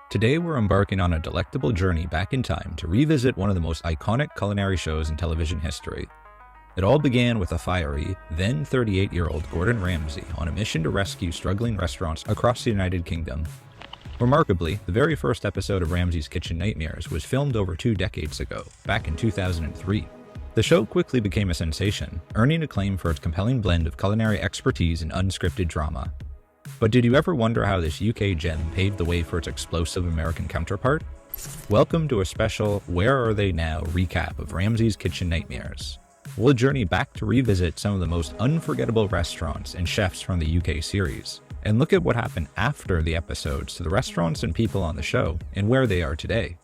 Today we're embarking on a delectable journey back in time to revisit one of the most iconic culinary shows in television history. It all began with a fiery, then 38-year-old Gordon Ramsay on a mission to rescue struggling restaurants across the United Kingdom. Remarkably, the very first episode of Ramsay's Kitchen Nightmares was filmed over 2 decades ago, back in 2003. The show quickly became a sensation, earning acclaim for its compelling blend of culinary expertise and unscripted drama. But did you ever wonder how this UK gem paved the way for its explosive American counterpart? Welcome to a special Where Are They Now recap of Ramsay's Kitchen Nightmares. We'll journey back to revisit some of the most unforgettable restaurants and chefs from the UK series, and look at what happened after the episodes to the restaurants and people on the show and where they are today.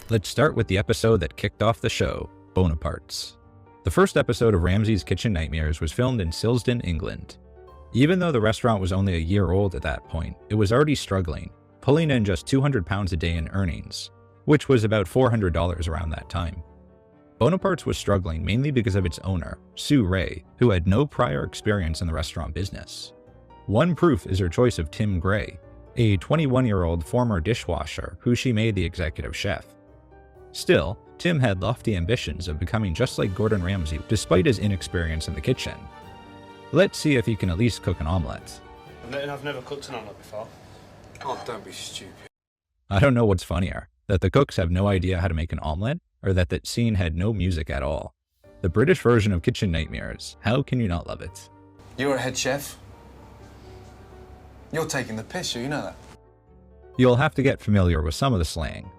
Let's start with the episode that kicked off the show, Bonapartes. The first episode of Ramsay's Kitchen Nightmares was filmed in Silsden, England. Even though the restaurant was only a year old at that point, it was already struggling, pulling in just £200 a day in earnings, which was about $400 around that time. Bonapartes was struggling mainly because of its owner, Sue Ray, who had no prior experience in the restaurant business. One proof is her choice of Tim Gray, a 21-year-old former dishwasher who she made the executive chef. Still, Tim had lofty ambitions of becoming just like Gordon Ramsay despite his inexperience in the kitchen. Let's see if he can at least cook an omelette. I've never cooked an omelette before. Oh, don't be stupid. I don't know what's funnier, that the cooks have no idea how to make an omelette, or that that scene had no music at all. The British version of Kitchen Nightmares, how can you not love it? You're a head chef. You're taking the piss, you know that. You'll have to get familiar with some of the slang.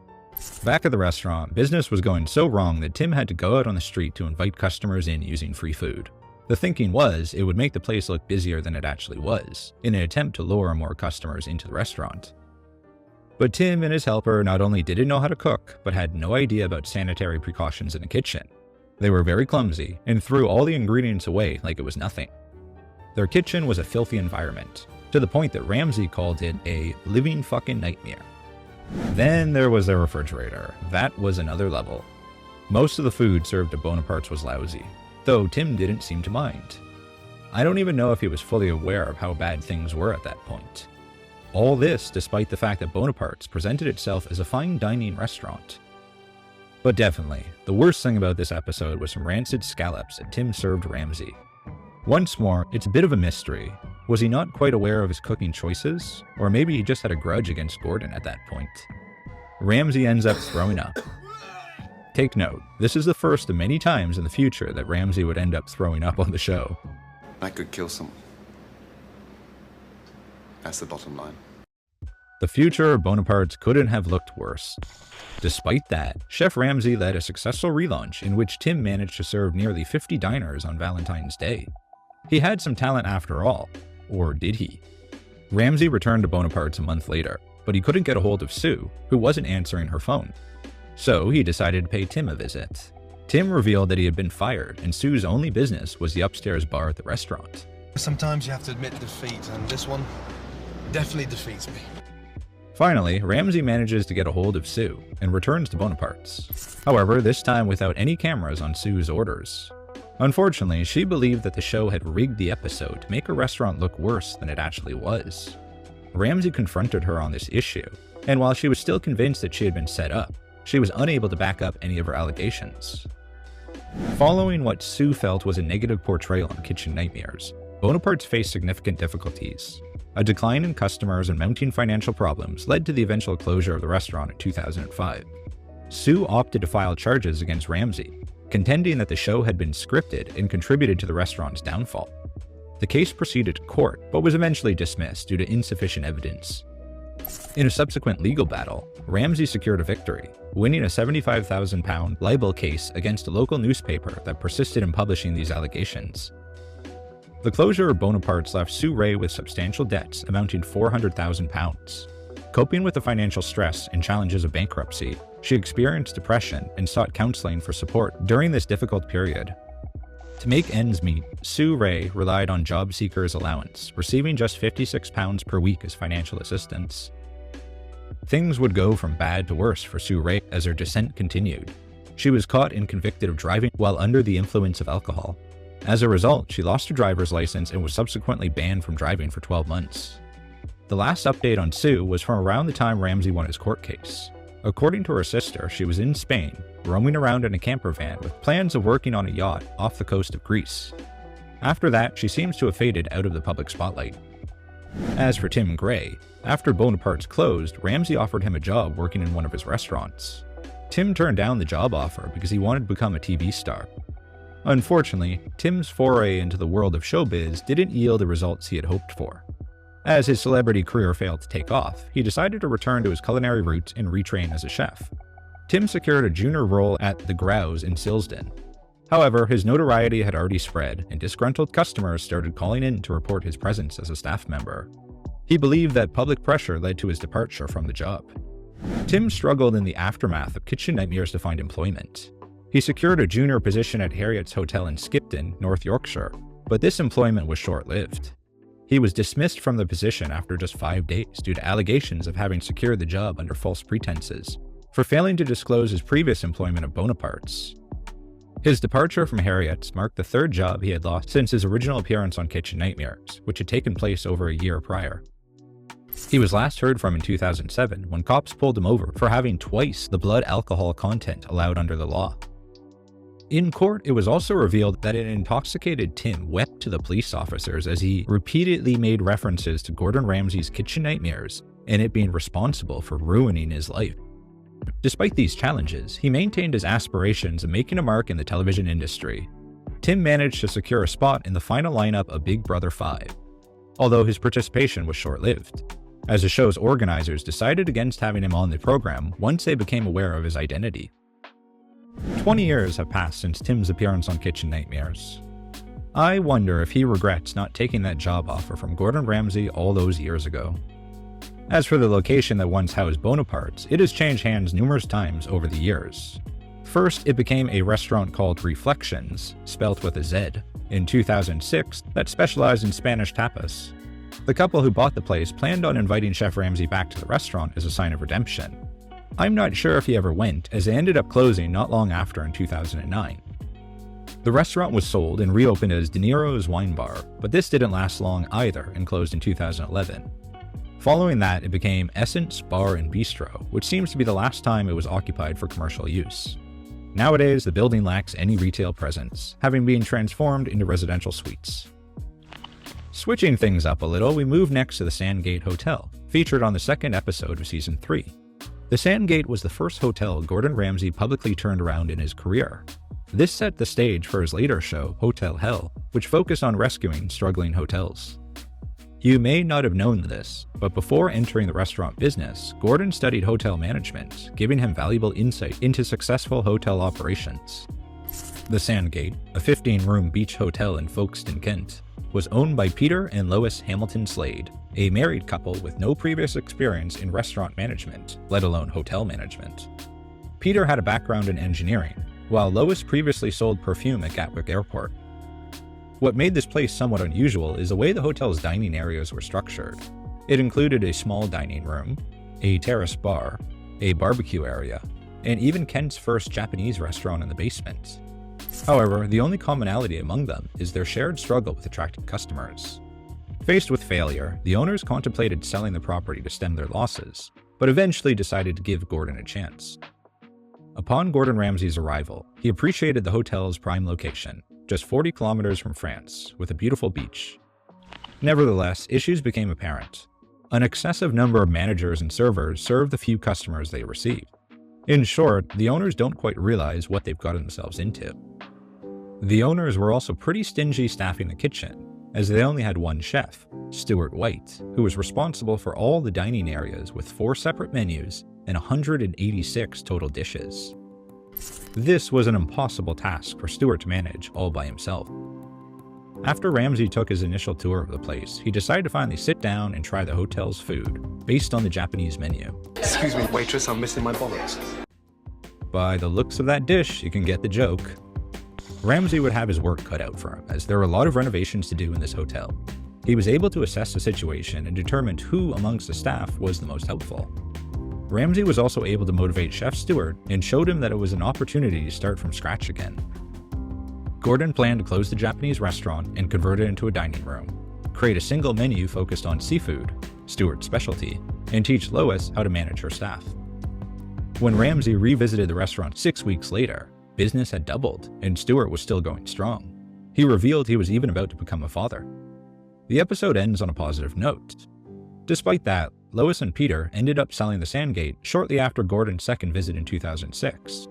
Back at the restaurant, business was going so wrong that Tim had to go out on the street to invite customers in using free food. The thinking was it would make the place look busier than it actually was, in an attempt to lure more customers into the restaurant. But Tim and his helper not only didn't know how to cook, but had no idea about sanitary precautions in the kitchen. They were very clumsy and threw all the ingredients away like it was nothing. Their kitchen was a filthy environment, to the point that Ramsay called it a living fucking nightmare. Then there was their refrigerator. That was another level. Most of the food served at Bonapartes was lousy, though Tim didn't seem to mind. I don't even know if he was fully aware of how bad things were at that point. All this despite the fact that Bonapartes presented itself as a fine dining restaurant. But definitely, the worst thing about this episode was some rancid scallops that Tim served Ramsay. Once more, it's a bit of a mystery. Was he not quite aware of his cooking choices? Or maybe he just had a grudge against Gordon at that point. Ramsay ends up throwing up. Take note, this is the first of many times in the future that Ramsay would end up throwing up on the show. I could kill someone. That's the bottom line. The future of Bonapartes couldn't have looked worse. Despite that, Chef Ramsay led a successful relaunch in which Tim managed to serve nearly 50 diners on Valentine's Day. He had some talent after all, or did he? Ramsay returned to Bonapartes a month later, but he couldn't get a hold of Sue, who wasn't answering her phone. So he decided to pay Tim a visit. Tim revealed that he had been fired, and Sue's only business was the upstairs bar at the restaurant. Sometimes you have to admit defeat, and this one definitely defeats me. Finally, Ramsay manages to get a hold of Sue and returns to Bonapartes. However, this time without any cameras on Sue's orders. Unfortunately, she believed that the show had rigged the episode to make her restaurant look worse than it actually was. Ramsay confronted her on this issue, and while she was still convinced that she had been set up, she was unable to back up any of her allegations. Following what Sue felt was a negative portrayal on Kitchen Nightmares, Bonapartes faced significant difficulties. A decline in customers and mounting financial problems led to the eventual closure of the restaurant in 2005. Sue opted to file charges against Ramsay, contending that the show had been scripted and contributed to the restaurant's downfall. The case proceeded to court, but was eventually dismissed due to insufficient evidence. In a subsequent legal battle, Ramsay secured a victory, winning a £75,000 libel case against a local newspaper that persisted in publishing these allegations. The closure of Bonapartes left Sue Ray with substantial debts amounting to £400,000. Coping with the financial stress and challenges of bankruptcy, she experienced depression and sought counseling for support during this difficult period. To make ends meet, Sue Ray relied on job seekers' allowance, receiving just £56 per week as financial assistance. Things would go from bad to worse for Sue Ray as her descent continued. She was caught and convicted of driving while under the influence of alcohol. As a result, she lost her driver's license and was subsequently banned from driving for 12 months. The The last update on Sue was from around the time Ramsay won his court case. According to her sister, she was in Spain, roaming around in a camper van with plans of working on a yacht off the coast of Greece. After that, she seems to have faded out of the public spotlight. As for Tim Gray, after Bonapartes closed, Ramsay offered him a job working in one of his restaurants. Tim turned down the job offer because he wanted to become a TV star. Unfortunately, Tim's foray into the world of showbiz didn't yield the results he had hoped for. As his celebrity career failed to take off, he decided to return to his culinary roots and retrain as a chef. Tim secured a junior role at The Grouse in Silsden. However, his notoriety had already spread, and disgruntled customers started calling in to report his presence as a staff member. He believed that public pressure led to his departure from the job. Tim struggled in the aftermath of kitchen nightmares to find employment. He secured a junior position at Harriet's Hotel in Skipton, North Yorkshire, but this employment was short-lived. He was dismissed from the position after just 5 days due to allegations of having secured the job under false pretenses, for failing to disclose his previous employment of Bonapartes. His departure from Harriet's marked the third job he had lost since his original appearance on Kitchen Nightmares, which had taken place over a year prior. He was last heard from in 2007 when cops pulled him over for having twice the blood alcohol content allowed under the law. In court, it was also revealed that an intoxicated Tim wept to the police officers as he repeatedly made references to Gordon Ramsay's Kitchen Nightmares and it being responsible for ruining his life. Despite these challenges, he maintained his aspirations of making a mark in the television industry. Tim managed to secure a spot in the final lineup of Big Brother 5, although his participation was short-lived, as the show's organizers decided against having him on the program once they became aware of his identity. 20 years have passed since Tim's appearance on Kitchen Nightmares. I wonder if he regrets not taking that job offer from Gordon Ramsay all those years ago. As for the location that once housed Bonapartes, it has changed hands numerous times over the years. First, it became a restaurant called Reflections, spelt with a Z, in 2006 that specialized in Spanish tapas. The couple who bought the place planned on inviting Chef Ramsay back to the restaurant as a sign of redemption. I'm not sure if he ever went, as they ended up closing not long after in 2009. The restaurant was sold and reopened as De Niro's Wine Bar, but this didn't last long either and closed in 2011. Following that, it became Essence Bar and Bistro, which seems to be the last time it was occupied for commercial use. Nowadays, the building lacks any retail presence, having been transformed into residential suites. Switching things up a little, we move next to the Sandgate Hotel, featured on the second episode of Season 3. The Sandgate was the first hotel Gordon Ramsay publicly turned around in his career. This set the stage for his later show, Hotel Hell, which focused on rescuing struggling hotels. You may not have known this, but before entering the restaurant business, Gordon studied hotel management, giving him valuable insight into successful hotel operations. The Sandgate, a 15-room beach hotel in Folkestone, Kent, was owned by Peter and Lois Hamilton Slade, a married couple with no previous experience in restaurant management, let alone hotel management. Peter had a background in engineering, while Lois previously sold perfume at Gatwick Airport. What made this place somewhat unusual is the way the hotel's dining areas were structured. It included a small dining room, a terrace bar, a barbecue area, and even Kent's first Japanese restaurant in the basement. However, the only commonality among them is their shared struggle with attracting customers. Faced with failure, the owners contemplated selling the property to stem their losses, but eventually decided to give Gordon a chance. Upon Gordon Ramsay's arrival, he appreciated the hotel's prime location, just 40 kilometers from France, with a beautiful beach. Nevertheless, issues became apparent. An excessive number of managers and servers served the few customers they received. In short, the owners don't quite realize what they've gotten themselves into. The owners were also pretty stingy staffing the kitchen, as they only had one chef, Stuart White, who was responsible for all the dining areas with 4 separate menus and 186 total dishes. This was an impossible task for Stuart to manage all by himself. After Ramsay took his initial tour of the place, he decided to finally sit down and try the hotel's food, based on the Japanese menu. Excuse me, waitress, I'm missing my bollocks. By the looks of that dish, you can get the joke. Ramsay would have his work cut out for him, as there were a lot of renovations to do in this hotel. He was able to assess the situation and determined who amongst the staff was the most helpful. Ramsay was also able to motivate Chef Stuart and showed him that it was an opportunity to start from scratch again. Gordon planned to close the Japanese restaurant and convert it into a dining room, create a single menu focused on seafood, Stewart's specialty, and teach Lois how to manage her staff. When Ramsay revisited the restaurant 6 weeks later, business had doubled and Stewart was still going strong. He revealed he was even about to become a father. The episode ends on a positive note. Despite that, Lois and Peter ended up selling the Sandgate shortly after Gordon's second visit in 2006.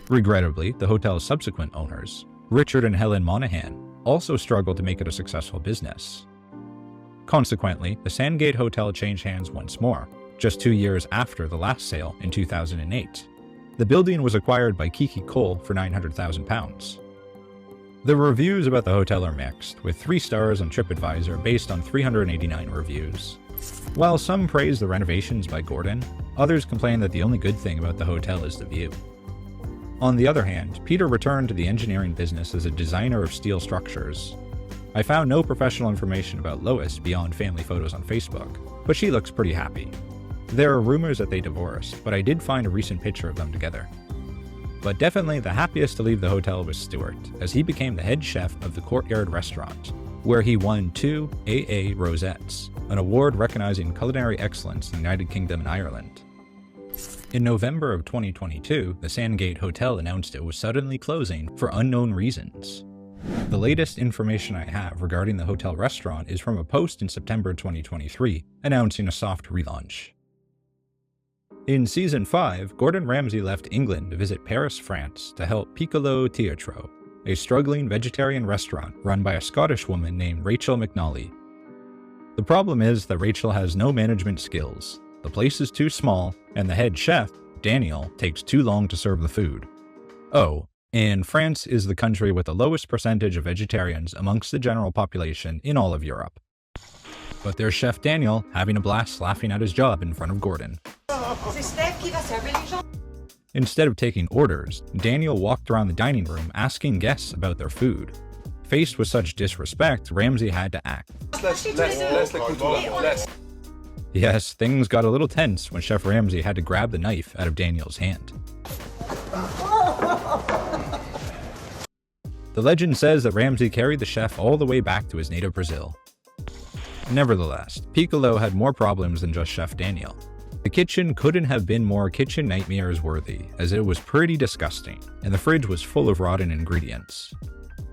Regrettably, the hotel's subsequent owners, Richard and Helen Monahan, also struggled to make it a successful business. Consequently, the Sandgate Hotel changed hands once more, just 2 years after the last sale in 2008. The building was acquired by Kiki Cole for £900,000. The reviews about the hotel are mixed, with 3 stars on TripAdvisor based on 389 reviews. While some praise the renovations by Gordon, others complain that the only good thing about the hotel is the view. On the other hand, Peter returned to the engineering business as a designer of steel structures. I found no professional information about Lois beyond family photos on Facebook, but she looks pretty happy. There are rumors that they divorced, but I did find a recent picture of them together. But definitely the happiest to leave the hotel was Stewart, as he became the head chef of the Courtyard restaurant, where he won 2 AA Rosettes, an award recognizing culinary excellence in the United Kingdom and Ireland. In November of 2022, the Sandgate Hotel announced it was suddenly closing for unknown reasons. The latest information I have regarding the hotel restaurant is from a post in September 2023, announcing a soft relaunch. In Season 5, Gordon Ramsay left England to visit Paris, France to help Piccolo Teatro, a struggling vegetarian restaurant run by a Scottish woman named Rachel McNally. The problem is that Rachel has no management skills, the place is too small, and the head chef, Daniel, takes too long to serve the food. Oh, and France is the country with the lowest percentage of vegetarians amongst the general population in all of Europe. But there's Chef Daniel having a blast laughing at his job in front of Gordon. Instead of taking orders, Daniel walked around the dining room asking guests about their food. Faced with such disrespect, Ramsay had to act. Yes, things got a little tense when Chef Ramsay had to grab the knife out of Daniel's hand. The legend says that Ramsay carried the chef all the way back to his native Brazil. Nevertheless, Piccolo had more problems than just Chef Daniel. The kitchen couldn't have been more kitchen nightmares worthy, as it was pretty disgusting, and the fridge was full of rotten ingredients.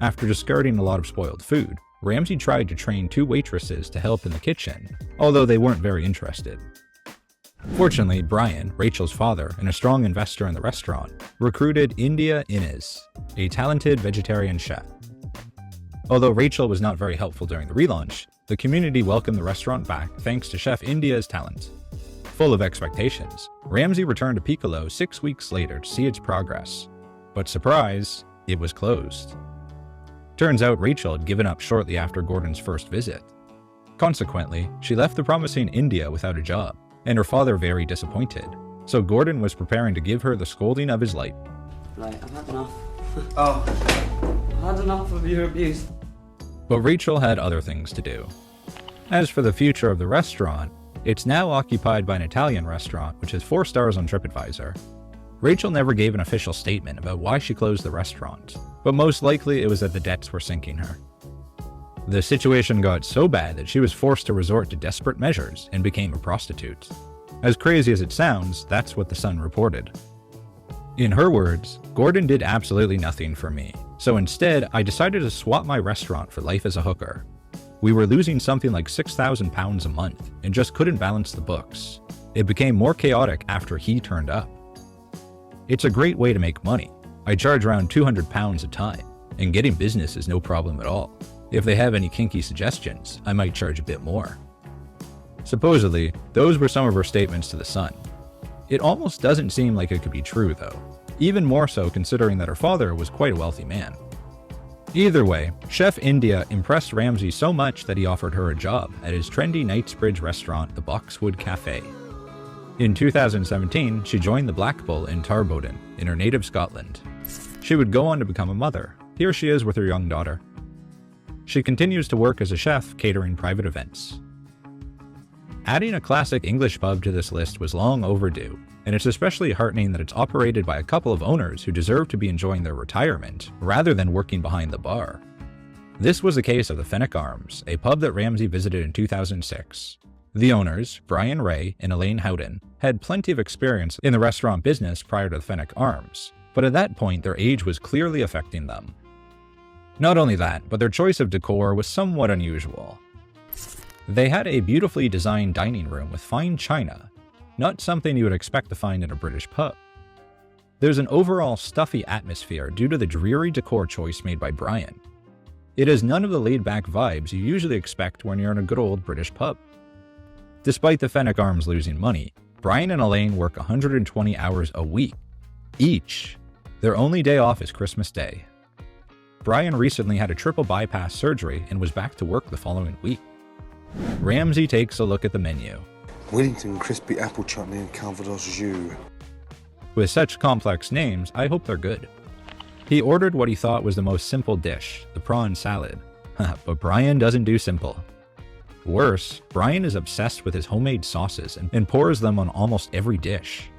After discarding a lot of spoiled food, Ramsay tried to train 2 waitresses to help in the kitchen, although they weren't very interested. Fortunately, Brian, Rachel's father and a strong investor in the restaurant, recruited India Inez, a talented vegetarian chef. Although Rachel was not very helpful during the relaunch, the community welcomed the restaurant back thanks to Chef India's talent. Full of expectations, Ramsay returned to Piccolo 6 weeks later to see its progress. But surprise, it was closed. Turns out Rachel had given up shortly after Gordon's first visit. Consequently, she left the promising India without a job, and her father very disappointed, so Gordon was preparing to give her the scolding of his life. Right, I've had enough. I've had enough of your abuse. But Rachel had other things to do. As for the future of the restaurant, it's now occupied by an Italian restaurant which has 4 stars on TripAdvisor. Rachel never gave an official statement about why she closed the restaurant, but most likely it was that the debts were sinking her. The situation got so bad that she was forced to resort to desperate measures and became a prostitute. As crazy as it sounds, that's what The Sun reported. In her words, Gordon did absolutely nothing for me, so instead I decided to swap my restaurant for life as a hooker. We were losing something like £6,000 a month and just couldn't balance the books. It became more chaotic after he turned up. It's a great way to make money. I charge around £200 a time, and getting business is no problem at all. If they have any kinky suggestions, I might charge a bit more. Supposedly, those were some of her statements to The Sun. It almost doesn't seem like it could be true though, even more so considering that her father was quite a wealthy man. Either way, Chef India impressed Ramsay so much that he offered her a job at his trendy Knightsbridge restaurant, the Boxwood Cafe. In 2017, she joined the Black Bull in Tarbodden, in her native Scotland. She would go on to become a mother. Here she is with her young daughter. She continues to work as a chef catering private events. Adding a classic English pub to this list was long overdue, and it's especially heartening that it's operated by a couple of owners who deserve to be enjoying their retirement rather than working behind the bar. This was the case of the Fenwick Arms, a pub that Ramsay visited in 2006. The owners, Brian Ray and Elaine Howden, had plenty of experience in the restaurant business prior to the Fenwick Arms, but at that point their age was clearly affecting them. Not only that, but their choice of decor was somewhat unusual. They had a beautifully designed dining room with fine china, not something you would expect to find in a British pub. There's an overall stuffy atmosphere due to the dreary decor choice made by Brian. It has none of the laid-back vibes you usually expect when you're in a good old British pub. Despite the Fenwick Arms losing money, Brian and Elaine work 120 hours a week, each. Their only day off is Christmas Day. Brian recently had a triple bypass surgery and was back to work the following week. Ramsay takes a look at the menu. Wellington crispy apple chutney and Calvados jus. With such complex names, I hope they're good. He ordered what he thought was the most simple dish, the prawn salad. But Brian doesn't do simple. Worse, Brian is obsessed with his homemade sauces and pours them on almost every dish.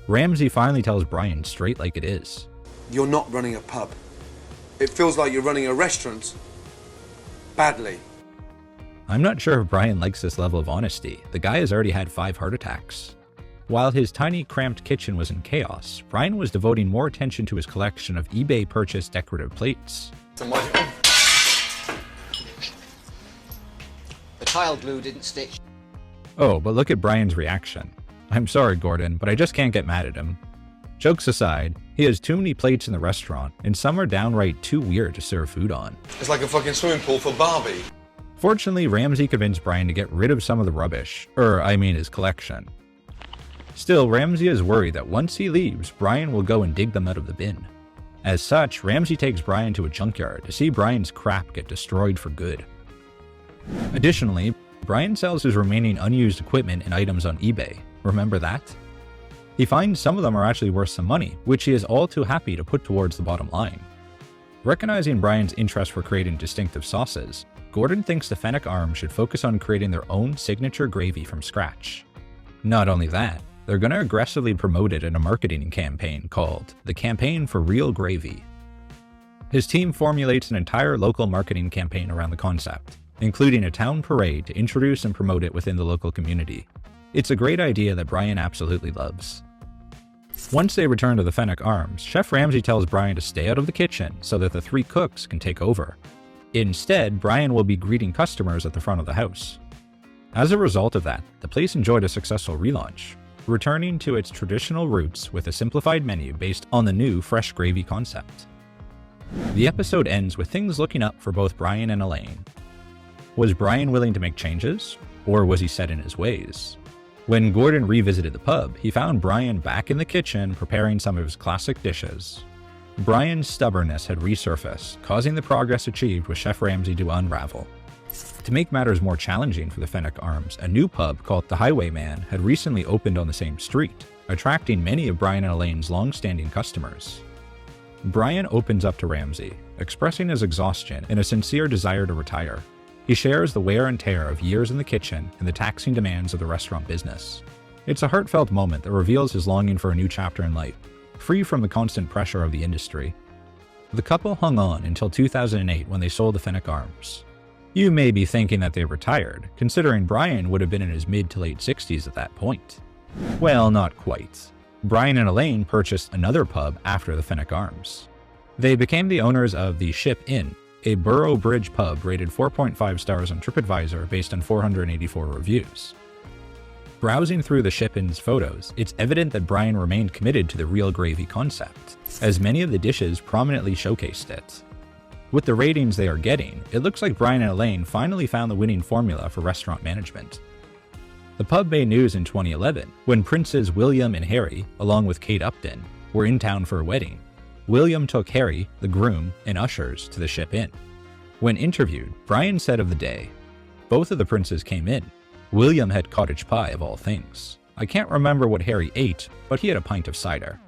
Ramsay finally tells Brian straight like it is. You're not running a pub. It feels like you're running a restaurant. Badly. I'm not sure if Brian likes this level of honesty. The guy has already had 5 heart attacks. While his tiny, cramped kitchen was in chaos, Brian was devoting more attention to his collection of eBay-purchased decorative plates. The tile glue didn't stick. Oh, but look at Brian's reaction. I'm sorry, Gordon, but I just can't get mad at him. Jokes aside, he has too many plates in the restaurant, and some are downright too weird to serve food on. It's like a fucking swimming pool for Barbie. Fortunately, Ramsay convinced Brian to get rid of some of the rubbish, his collection. Still, Ramsay is worried that once he leaves, Brian will go and dig them out of the bin. As such, Ramsay takes Brian to a junkyard to see Brian's crap get destroyed for good. Additionally, Brian sells his remaining unused equipment and items on eBay. Remember that? He finds some of them are actually worth some money, which he is all too happy to put towards the bottom line. Recognizing Brian's interest for creating distinctive sauces, Gordon thinks the Fenwick Arms should focus on creating their own signature gravy from scratch. Not only that, they're going to aggressively promote it in a marketing campaign called the Campaign for Real Gravy. His team formulates an entire local marketing campaign around the concept, including a town parade to introduce and promote it within the local community. It's a great idea that Brian absolutely loves. Once they return to the Fenwick Arms, Chef Ramsay tells Brian to stay out of the kitchen so that the 3 cooks can take over. Instead, Brian will be greeting customers at the front of the house. As a result of that, the place enjoyed a successful relaunch, returning to its traditional roots with a simplified menu based on the new fresh gravy concept. The episode ends with things looking up for both Brian and Elaine. Was Brian willing to make changes, or was he set in his ways? When Gordon revisited the pub, he found Brian back in the kitchen preparing some of his classic dishes. Brian's stubbornness had resurfaced, causing the progress achieved with Chef Ramsay to unravel. To make matters more challenging for the Fenwick Arms, a new pub called The Highwayman had recently opened on the same street, attracting many of Brian and Elaine's long-standing customers. Brian opens up to Ramsay, expressing his exhaustion and a sincere desire to retire. He shares the wear and tear of years in the kitchen and the taxing demands of the restaurant business. It's a heartfelt moment that reveals his longing for a new chapter in life, free from the constant pressure of the industry. The couple hung on until 2008 when they sold the Fenwick Arms. You may be thinking that they retired, considering Brian would have been in his mid to late 60s at that point. Well, not quite. Brian and Elaine purchased another pub after the Fenwick Arms. They became the owners of the Ship Inn, a Borough Bridge pub rated 4.5 stars on TripAdvisor based on 484 reviews. Browsing through the Ship Inn's photos, it's evident that Brian remained committed to the real gravy concept, as many of the dishes prominently showcased it. With the ratings they are getting, it looks like Brian and Elaine finally found the winning formula for restaurant management. The pub made news in 2011 when Princes William and Harry, along with Kate Upton, were in town for a wedding. William took Harry, the groom, and ushers to the Ship Inn. When interviewed, Brian said of the day, "Both of the princes came in. William had cottage pie of all things. I can't remember what Harry ate, but he had a pint of cider."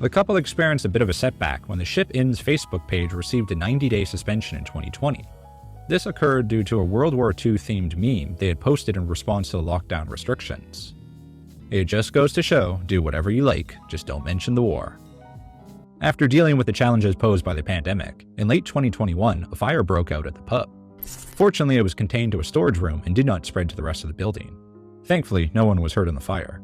The couple experienced a bit of a setback when the Ship Inn's Facebook page received a 90-day suspension in 2020. This occurred due to a World War II themed meme they had posted in response to the lockdown restrictions. It just goes to show, do whatever you like, just don't mention the war. After dealing with the challenges posed by the pandemic, in late 2021, a fire broke out at the pub. Fortunately, it was contained to a storage room and did not spread to the rest of the building. Thankfully, no one was hurt in the fire.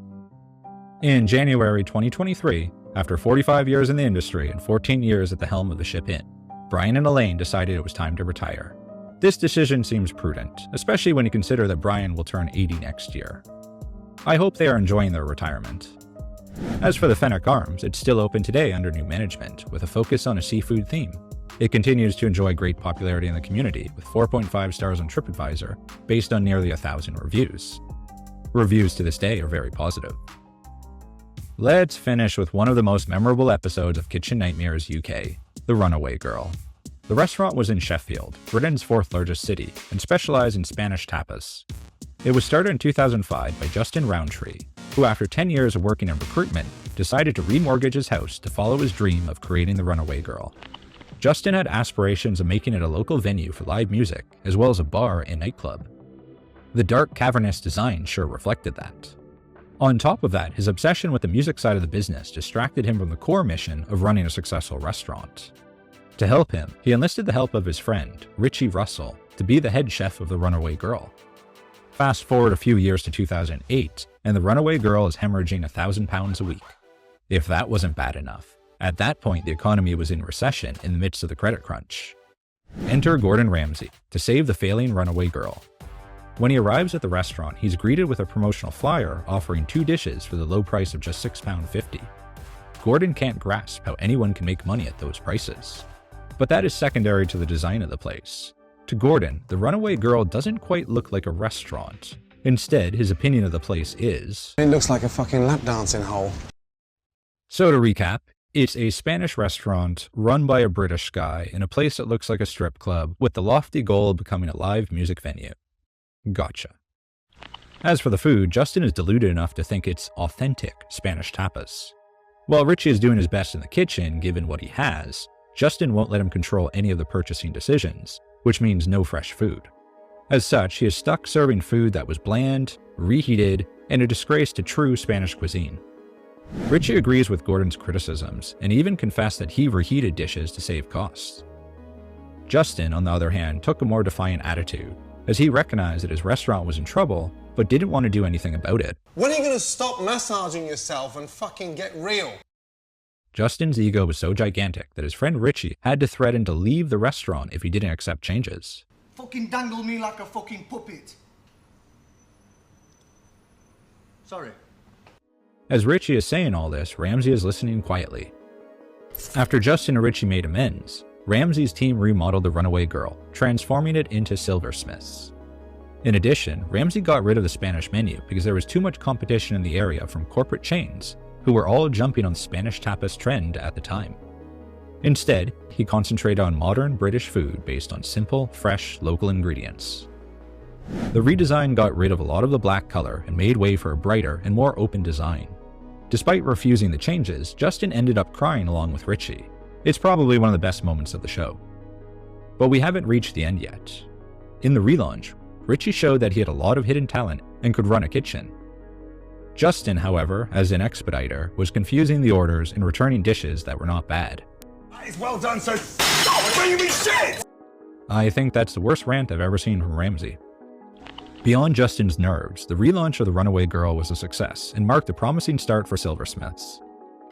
In January 2023, after 45 years in the industry and 14 years at the helm of the Ship Inn, Brian and Elaine decided it was time to retire. This decision seems prudent, especially when you consider that Brian will turn 80 next year. I hope they are enjoying their retirement. As for the Fenwick Arms, it's still open today under new management, with a focus on a seafood theme. It continues to enjoy great popularity in the community, with 4.5 stars on TripAdvisor, based on nearly 1,000 reviews. Reviews to this day are very positive. Let's finish with one of the most memorable episodes of Kitchen Nightmares UK, the Runaway Girl. The restaurant was in Sheffield, Britain's fourth largest city, and specialized in Spanish tapas. It was started in 2005 by Justin Roundtree, who after 10 years of working in recruitment, decided to remortgage his house to follow his dream of creating the Runaway Girl. Justin had aspirations of making it a local venue for live music, as well as a bar and nightclub. The dark, cavernous design sure reflected that. On top of that, his obsession with the music side of the business distracted him from the core mission of running a successful restaurant. To help him, he enlisted the help of his friend, Richie Russell, to be the head chef of the Runaway Girl. Fast forward a few years to 2008, and the Runaway Girl is hemorrhaging £1,000 a week. If that wasn't bad enough, at that point the economy was in recession in the midst of the credit crunch. Enter Gordon Ramsay to save the failing Runaway Girl. When he arrives at the restaurant, he's greeted with a promotional flyer offering 2 dishes for the low price of just £6.50. Gordon can't grasp how anyone can make money at those prices. But that is secondary to the design of the place. To Gordon, the Runaway Girl doesn't quite look like a restaurant. Instead, his opinion of the place is, it looks like a fucking lap dancing hole. So to recap, it's a Spanish restaurant run by a British guy in a place that looks like a strip club with the lofty goal of becoming a live music venue. Gotcha. As for the food, Justin is deluded enough to think it's authentic Spanish tapas. While Richie is doing his best in the kitchen, given what he has, Justin won't let him control any of the purchasing decisions, which means no fresh food. As such, he is stuck serving food that was bland, reheated, and a disgrace to true Spanish cuisine. Richie agrees with Gordon's criticisms, and even confessed that he reheated dishes to save costs. Justin, on the other hand, took a more defiant attitude, as he recognized that his restaurant was in trouble, but didn't want to do anything about it. When are you gonna stop massaging yourself and fucking get real? Justin's ego was so gigantic that his friend Richie had to threaten to leave the restaurant if he didn't accept changes. Fucking dangle me like a fucking puppet. Sorry. As Richie is saying all this, Ramsay is listening quietly. After Justin and Richie made amends, Ramsay's team remodeled the Runaway Girl, transforming it into silversmiths. In addition, Ramsay got rid of the Spanish menu because there was too much competition in the area from corporate chains, who were all jumping on the Spanish tapas trend at the time. Instead, he concentrated on modern British food based on simple, fresh, local ingredients. The redesign got rid of a lot of the black color and made way for a brighter and more open design. Despite refusing the changes, Justin ended up crying along with Richie. It's probably one of the best moments of the show. But we haven't reached the end yet. In the relaunch, Richie showed that he had a lot of hidden talent and could run a kitchen. Justin, however, as an expediter, was confusing the orders and returning dishes that were not bad. That is well done, so stop bringing me shit! I think that's the worst rant I've ever seen from Ramsay. Beyond Justin's nerves, the relaunch of the Runaway Girl was a success and marked a promising start for silversmiths.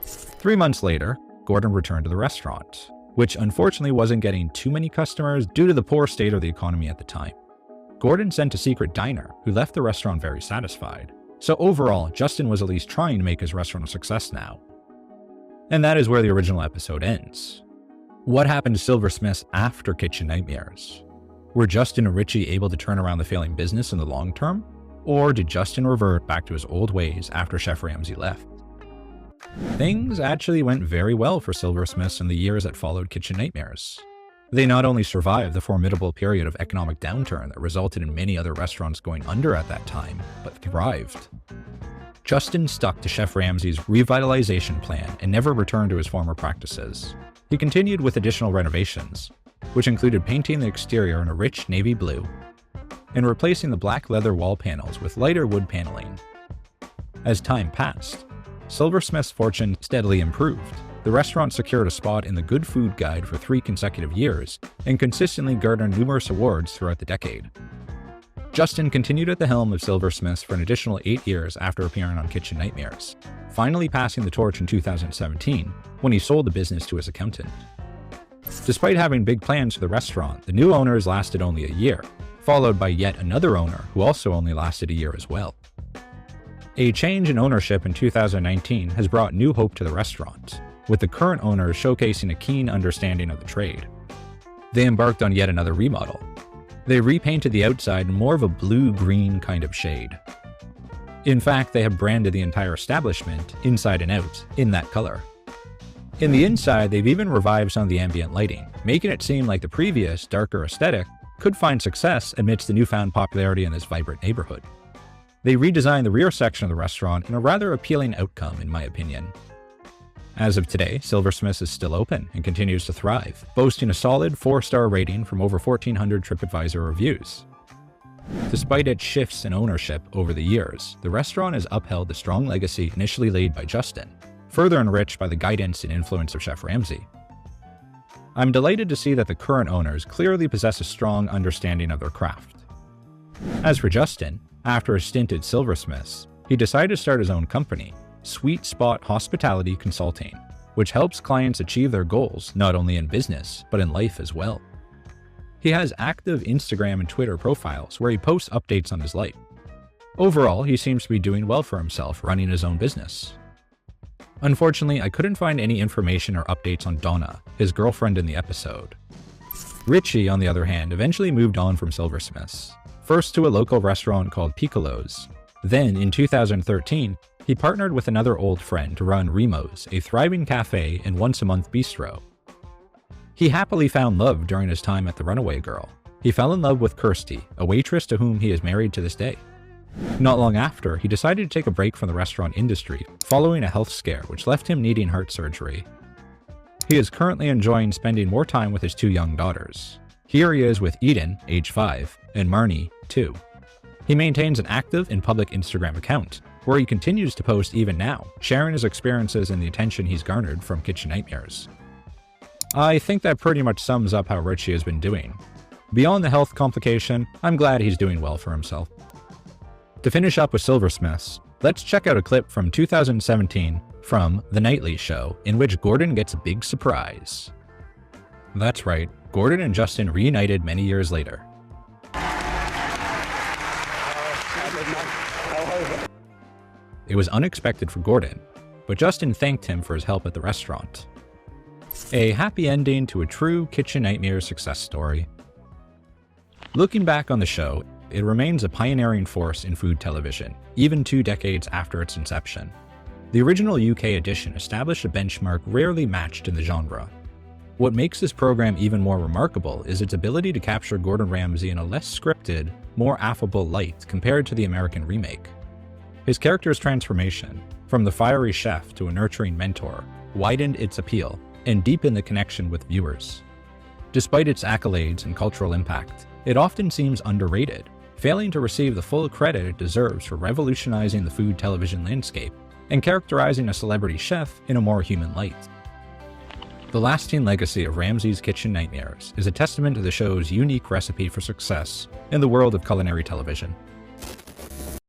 3 months later, Gordon returned to the restaurant, which unfortunately wasn't getting too many customers due to the poor state of the economy at the time. Gordon sent a secret diner, who left the restaurant very satisfied. So overall, Justin was at least trying to make his restaurant a success now. And that is where the original episode ends. What happened to silversmiths after Kitchen Nightmares? Were Justin and Richie able to turn around the failing business in the long term? Or did Justin revert back to his old ways after Chef Ramsay left? Things actually went very well for silversmiths in the years that followed Kitchen Nightmares. They not only survived the formidable period of economic downturn that resulted in many other restaurants going under at that time, but thrived. Justin stuck to Chef Ramsay's revitalization plan and never returned to his former practices. He continued with additional renovations, which included painting the exterior in a rich navy blue and replacing the black leather wall panels with lighter wood paneling. As time passed, silversmith's fortune steadily improved, the restaurant secured a spot in the Good Food Guide for 3 consecutive years and consistently garnered numerous awards throughout the decade. Justin continued at the helm of Silversmiths for an additional 8 years after appearing on Kitchen Nightmares, finally passing the torch in 2017 when he sold the business to his accountant. Despite having big plans for the restaurant, the new owners lasted only a year, followed by yet another owner who also only lasted a year as well. A change in ownership in 2019 has brought new hope to the restaurant, with the current owners showcasing a keen understanding of the trade. They embarked on yet another remodel. They repainted the outside in more of a blue-green kind of shade. In fact, they have branded the entire establishment, inside and out, in that color. In the inside, they've even revived some of the ambient lighting, making it seem like the previous, darker aesthetic could find success amidst the newfound popularity in this vibrant neighborhood. They redesigned the rear section of the restaurant in a rather appealing outcome, in my opinion. As of today, Silversmiths is still open and continues to thrive, boasting a solid 4-star rating from over 1,400 TripAdvisor reviews. Despite its shifts in ownership over the years, the restaurant has upheld the strong legacy initially laid by Justin, further enriched by the guidance and influence of Chef Ramsay. I'm delighted to see that the current owners clearly possess a strong understanding of their craft. As for Justin, after a stint at Silversmiths, he decided to start his own company, Sweet Spot Hospitality Consulting, which helps clients achieve their goals not only in business, but in life as well. He has active Instagram and Twitter profiles where he posts updates on his life. Overall, he seems to be doing well for himself running his own business. Unfortunately, I couldn't find any information or updates on Donna, his girlfriend in the episode. Richie, on the other hand, eventually moved on from Silversmiths, first to a local restaurant called Piccolo's. Then, in 2013, he partnered with another old friend to run Remo's, a thriving cafe and once-a-month bistro. He happily found love during his time at the Runaway Girl. He fell in love with Kirsty, a waitress to whom he is married to this day. Not long after, he decided to take a break from the restaurant industry, following a health scare which left him needing heart surgery. He is currently enjoying spending more time with his 2 young daughters. Here he is with Eden, age 5, and Marnie, 2. He maintains an active and public Instagram account, where he continues to post even now, sharing his experiences and the attention he's garnered from Kitchen Nightmares. I think that pretty much sums up how Richie has been doing. Beyond the health complication, I'm glad he's doing well for himself. To finish up with Silversmiths, let's check out a clip from 2017 from The Nightly Show, in which Gordon gets a big surprise. That's right, Gordon and Justin reunited many years later. It was unexpected for Gordon, but Justin thanked him for his help at the restaurant. A happy ending to a true Kitchen Nightmares success story. Looking back on the show, it remains a pioneering force in food television, even 2 decades after its inception. The original UK edition established a benchmark rarely matched in the genre. What makes this program even more remarkable is its ability to capture Gordon Ramsay in a less scripted, more affable light compared to the American remake. His character's transformation, from the fiery chef to a nurturing mentor, widened its appeal and deepened the connection with viewers. Despite its accolades and cultural impact, it often seems underrated, failing to receive the full credit it deserves for revolutionizing the food television landscape and characterizing a celebrity chef in a more human light. The lasting legacy of Ramsay's Kitchen Nightmares is a testament to the show's unique recipe for success in the world of culinary television.